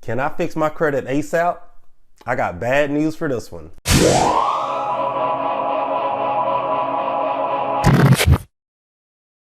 Can I fix my credit ASAP? I got bad news for this one.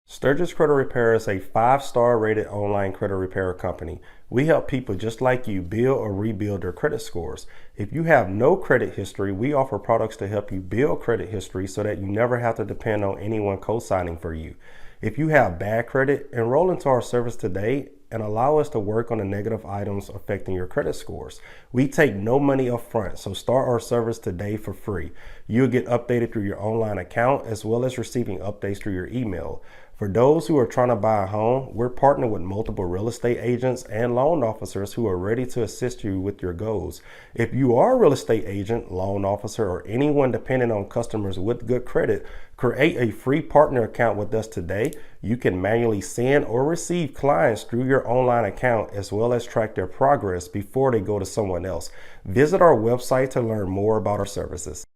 Sturgis Credit Repair is a 5-star rated online credit repair company. We help people just like you build or rebuild their credit scores. If you have no credit history, we offer products to help you build credit history so that you never have to depend on anyone co-signing for you. If you have bad credit, enroll into our service today and allow us to work on the negative items affecting your credit scores. We take no money up front, so start our service today for free. You'll get updated through your online account as well as receiving updates through your email. For those who are trying to buy a home, we're partnered with multiple real estate agents and loan officers who are ready to assist you with your goals. If you are a real estate agent, loan officer, or anyone dependent on customers with good credit, create a free partner account with us today. You can manually send or receive clients through your online account as well as track their progress before they go to someone else. Visit our website to learn more about our services.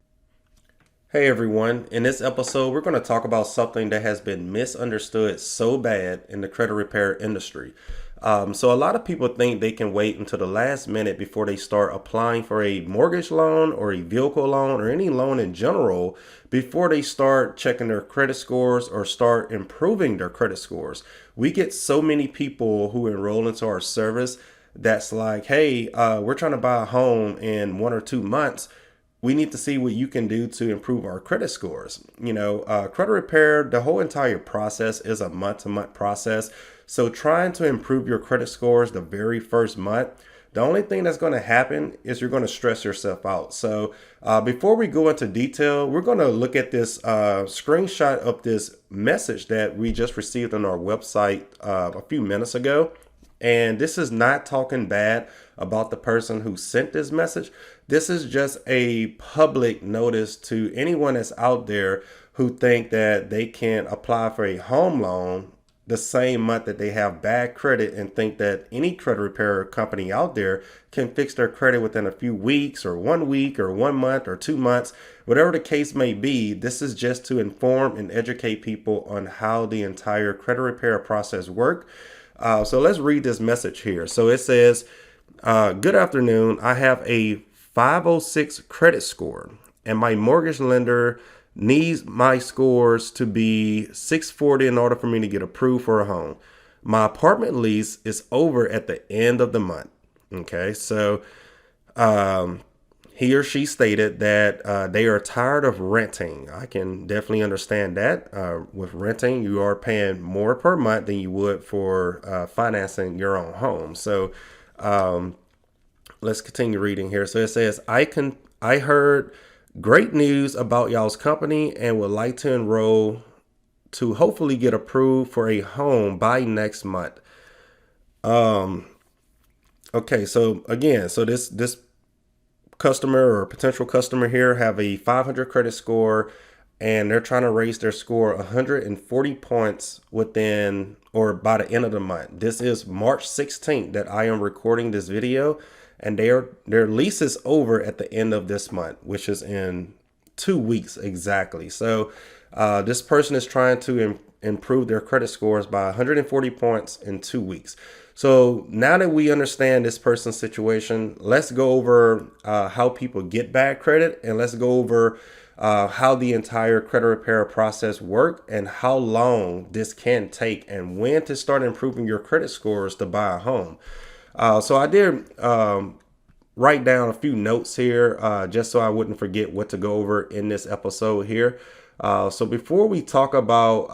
Hey everyone, in this episode we're going to talk about something that has been misunderstood so bad in the credit repair industry. So a lot of people think they can wait until the last minute before they start applying for a mortgage loan or a vehicle loan or any loan in general before they start checking their credit scores or start improving their credit scores. We get so many people who enroll into our service that's like, hey, we're trying to buy a home in 1 or 2 months. We need to see what you can do to improve our credit scores. Credit repair, the whole entire process is a month-to-month process. So trying to improve your credit scores the very first month, the only thing that's going to happen is you're going to stress yourself out. So before we go into detail, we're going to look at this screenshot of this message that we just received on our website a few minutes ago. And this is not talking bad about the person who sent this message. This is just a public notice to anyone that's out there who think that they can apply for a home loan the same month that they have bad credit and think that any credit repair company out there can fix their credit within a few weeks or 1 week or 1 month or 2 months, whatever the case may be. This is just to inform and educate people on how the entire credit repair process works. So let's read this message here. So it says, good afternoon. I have a 506 credit score and my mortgage lender needs my scores to be 640 in order for me to get approved for a home. My apartment lease is over at the end of the month. Okay, so he or she stated that they are tired of renting. I can definitely understand that. With renting, you are paying more per month than you would for financing your own home. So let's continue reading here. So it says, I heard great news about y'all's company and would like to enroll to hopefully get approved for a home by next month. Okay, so again, so this customer or potential customer here have a 500 credit score and they're trying to raise their score 140 points within or by the end of the month. This is March 16th that I am recording this video, and their lease is over at the end of this month, which is in 2 weeks exactly. So this person is trying to improve their credit scores by 140 points in 2 weeks. So now that we understand this person's situation, let's go over how people get bad credit, and let's go over how the entire credit repair process works and how long this can take and when to start improving your credit scores to buy a home. So I did write down a few notes here just so I wouldn't forget what to go over in this episode here. So before we talk about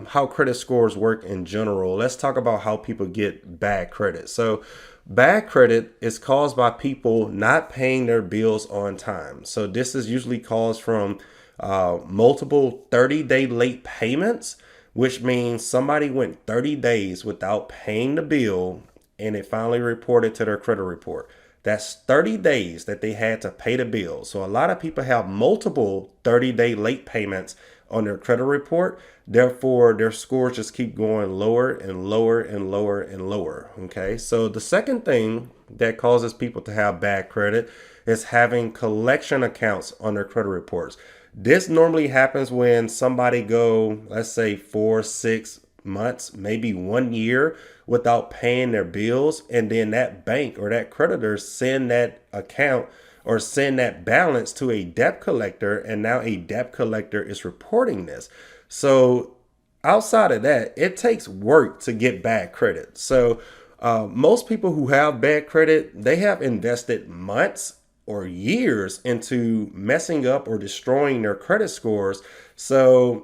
how credit scores work in general, let's talk about how people get bad credit. So bad credit is caused by people not paying their bills on time. So this is usually caused from multiple 30-day late payments, which means somebody went 30 days without paying the bill and it finally reported to their credit report. That's 30 days that they had to pay the bill. So a lot of people have multiple 30-day late payments on their credit report. Therefore, their scores just keep going lower and lower and lower and lower. Okay, so the second thing that causes people to have bad credit is having collection accounts on their credit reports. This normally happens when somebody go, let's say 4, 6, months, maybe 1 year without paying their bills. And then that bank or that creditor send that account or send that balance to a debt collector. And now a debt collector is reporting this. So outside of that, it takes work to get bad credit. So most people who have bad credit, they have invested months or years into messing up or destroying their credit scores. So,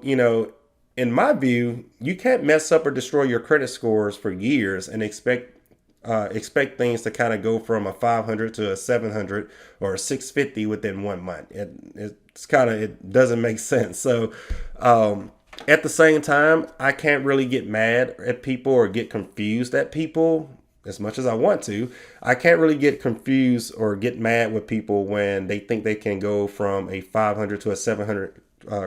in my view, you can't mess up or destroy your credit scores for years and expect things to kind of go from a 500 to a 700 or a 650 within 1 month. It doesn't make sense. So, at the same time, I can't really get mad at people or get confused at people as much as I want to. I can't really get confused or get mad with people when they think they can go from a 500 to a 700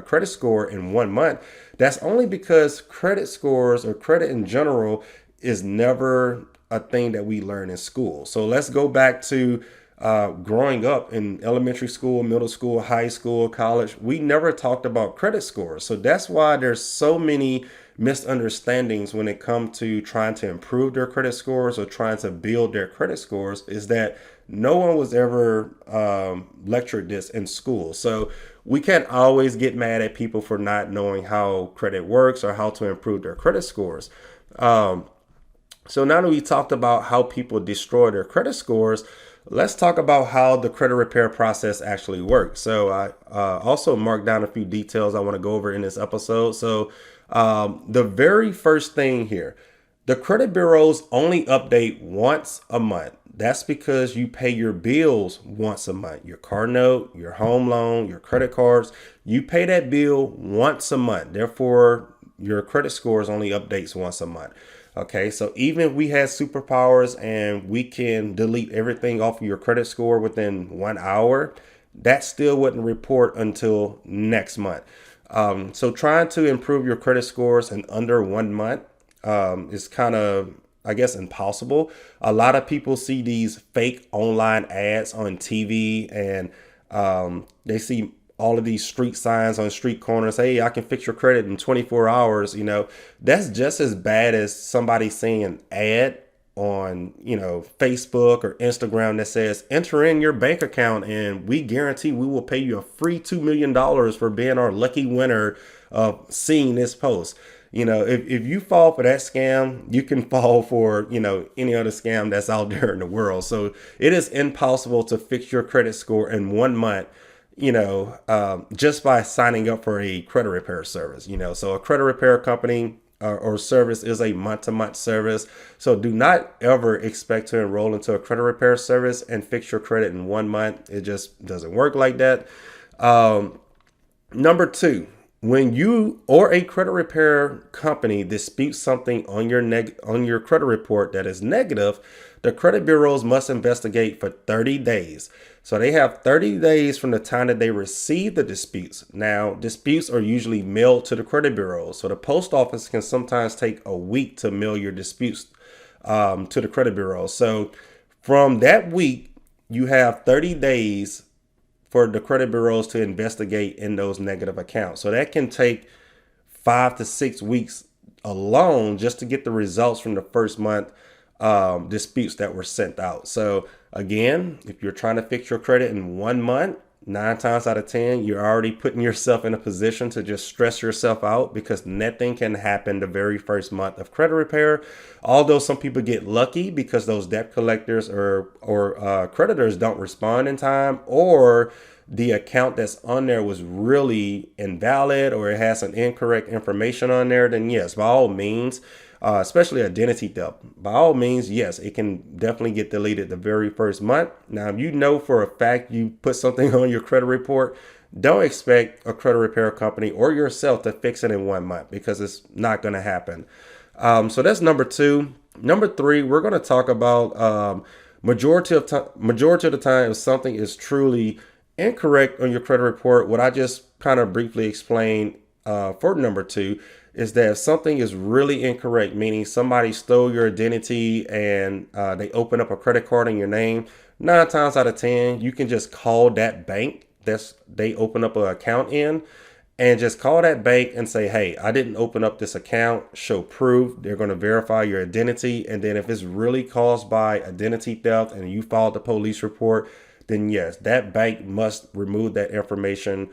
credit score in 1 month. That's only because credit scores or credit in general is never a thing that we learn in school. So let's go back to growing up in elementary school, middle school, high school, college. We never talked about credit scores. So that's why there's so many misunderstandings when it comes to trying to improve their credit scores or trying to build their credit scores, is that no one was ever lectured this in school. So we can't always get mad at people for not knowing how credit works or how to improve their credit scores. So now that we talked about how people destroy their credit scores, let's talk about how the credit repair process actually works. So I also marked down a few details I want to go over in this episode. So the very first thing here, the credit bureaus only update once a month. That's because you pay your bills once a month. Your car note, your home loan, your credit cards, you pay that bill once a month. Therefore, your credit scores only updates once a month. Okay, so even if we had superpowers and we can delete everything off of your credit score within 1 hour, that still wouldn't report until next month. So trying to improve your credit scores in under 1 month is kind of, I guess, impossible. A lot of people see these fake online ads on TV and they see all of these street signs on street corners. Hey, I can fix your credit in 24 hours. That's just as bad as somebody seeing an ad on, Facebook or Instagram that says, enter in your bank account and we guarantee we will pay you a free $2 million for being our lucky winner of seeing this post. If you fall for that scam, you can fall for, any other scam that's out there in the world. So it is impossible to fix your credit score in 1 month, just by signing up for a credit repair service. So a credit repair company or service is a month-to-month service. So do not ever expect to enroll into a credit repair service and fix your credit in 1 month. It just doesn't work like that. Number two, when you or a credit repair company disputes something on your credit report that is negative, the credit bureaus must investigate for 30 days. So they have 30 days from the time that they receive the disputes. Now, disputes are usually mailed to the credit bureaus. So the post office can sometimes take a week to mail your disputes to the credit bureau. So from that week, you have 30 days for the credit bureaus to investigate in those negative accounts. So that can take 5 to 6 weeks alone just to get the results from the first month disputes that were sent out. So again, if you're trying to fix your credit in 1 month, 9 times out of 10, you're already putting yourself in a position to just stress yourself out, because nothing can happen the very first month of credit repair. Although some people get lucky because those debt collectors or creditors don't respond in time, or the account that's on there was really invalid, or it has some incorrect information on there, then yes, by all means, especially identity theft, by all means, yes, it can definitely get deleted the very first month. Now, if you know for a fact you put something on your credit report, don't expect a credit repair company or yourself to fix it in 1 month, because it's not going to happen. So that's number two. Number three, we're going to talk about majority of the time, if something is truly incorrect on your credit report, what I just kind of briefly explained for number two is that if something is really incorrect, meaning somebody stole your identity and they open up a credit card in your name, 9 times out of 10, you can just call that bank they open up an account in, and just call that bank and say, hey, I didn't open up this account, show proof. They're going to verify your identity. And then if it's really caused by identity theft and you filed the police report, then yes, that bank must remove that information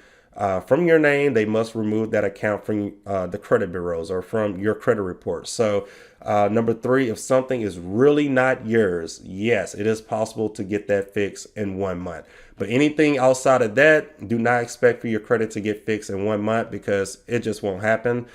from your name. They must remove that account from the credit bureaus or from your credit report. So number three, if something is really not yours, yes, it is possible to get that fixed in 1 month. But anything outside of that, do not expect for your credit to get fixed in 1 month because it just won't happen.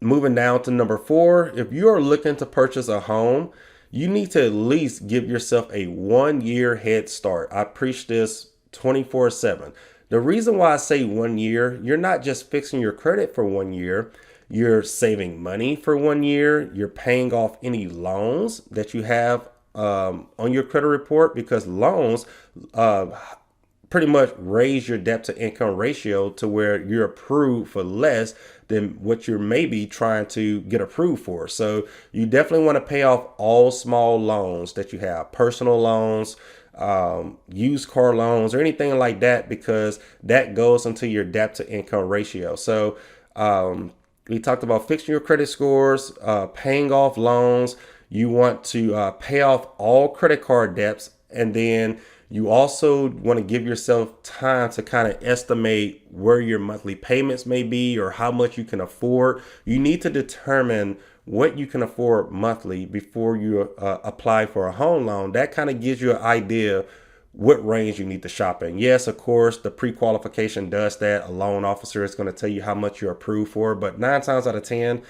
Moving down to number four, if you are looking to purchase a home, you need to at least give yourself a 1 year head start. I preach this 24/7. The reason why I say 1 year, you're not just fixing your credit for 1 year, you're saving money for 1 year, you're paying off any loans that you have on your credit report, because loans pretty much raise your debt to income ratio to where you're approved for less than what you're maybe trying to get approved for. So you definitely want to pay off all small loans that you have, personal loans, used car loans, or anything like that, because that goes into your debt to income ratio. So we talked about fixing your credit scores, paying off loans. You want to pay off all credit card debts, and then you also want to give yourself time to kind of estimate where your monthly payments may be or how much you can afford. You need to determine what you can afford monthly before you apply for a home loan. That kind of gives you an idea what range you need to shop in. Yes, of course, the pre-qualification does that. A loan officer is going to tell you how much you're approved for, but 9 times out of 10,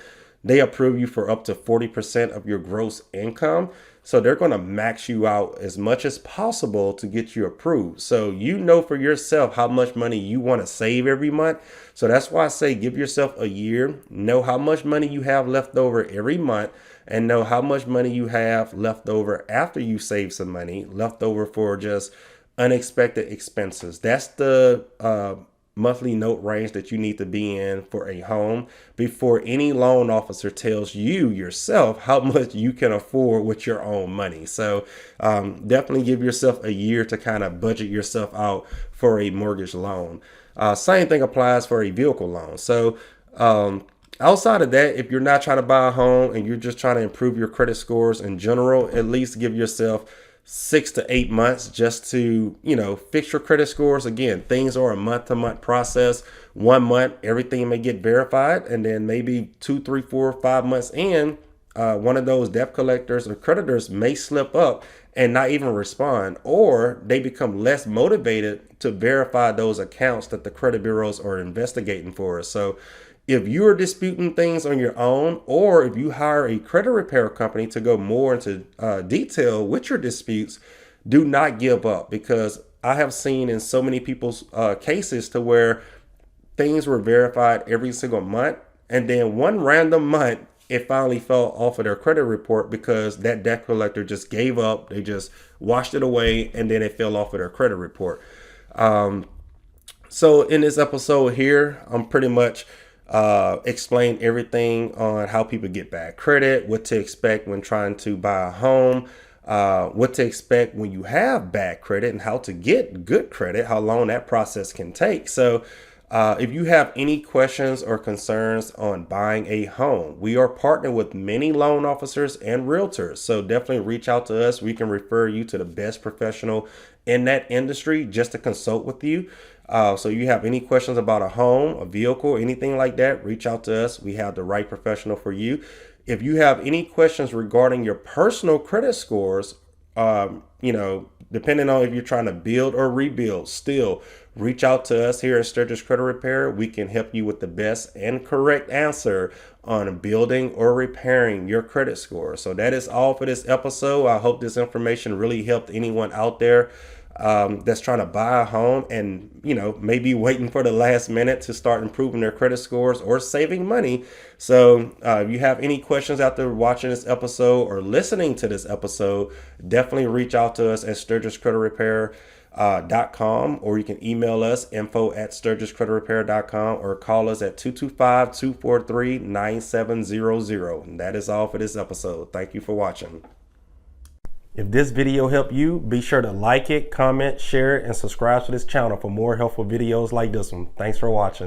they approve you for up to 40% of your gross income. So they're going to max you out as much as possible to get you approved. So you know for yourself how much money you want to save every month. So that's why I say give yourself a year, know how much money you have left over every month, and know how much money you have left over after you save some money, left over for just unexpected expenses. That's the monthly note range that you need to be in for a home before any loan officer tells you yourself how much you can afford with your own money. So definitely give yourself a year to kind of budget yourself out for a mortgage loan. Same thing applies for a vehicle loan. So outside of that, if you're not trying to buy a home and you're just trying to improve your credit scores in general, at least give yourself 6 to 8 months just to, fix your credit scores. Again, things are a month-to-month process. 1 month, everything may get verified, and then maybe 2, 3, 4, 5 months in, one of those debt collectors or creditors may slip up and not even respond, or they become less motivated to verify those accounts that the credit bureaus are investigating for us. So if you are disputing things on your own, or if you hire a credit repair company to go more into detail with your disputes, do not give up, because I have seen in so many people's cases to where things were verified every single month, and then one random month it finally fell off of their credit report because that debt collector just gave up. They just washed it away, and then it fell off of their credit report. So in this episode here, I'm pretty much explain everything on how people get bad credit, what to expect when trying to buy a home, what to expect when you have bad credit, and how to get good credit, how long that process can take. So if you have any questions or concerns on buying a home, we are partnered with many loan officers and realtors. So definitely reach out to us. We can refer you to the best professional in that industry just to consult with you. So you have any questions about a home, a vehicle, anything like that, reach out to us. We have the right professional for you. If you have any questions regarding your personal credit scores, depending on if you're trying to build or rebuild, still reach out to us here at Sturgis Credit Repair. We can help you with the best and correct answer on building or repairing your credit score. So that is all for this episode. I hope this information really helped anyone out there that's trying to buy a home and, maybe waiting for the last minute to start improving their credit scores or saving money. So if you have any questions after watching this episode or listening to this episode, definitely reach out to us at SturgisCreditRepair.com, or you can email us info@SturgisCreditRepair.com, or call us at 225-243-9700. And that is all for this episode. Thank you for watching. If this video helped you, be sure to like it, comment, share it, and subscribe to this channel for more helpful videos like this one. Thanks for watching.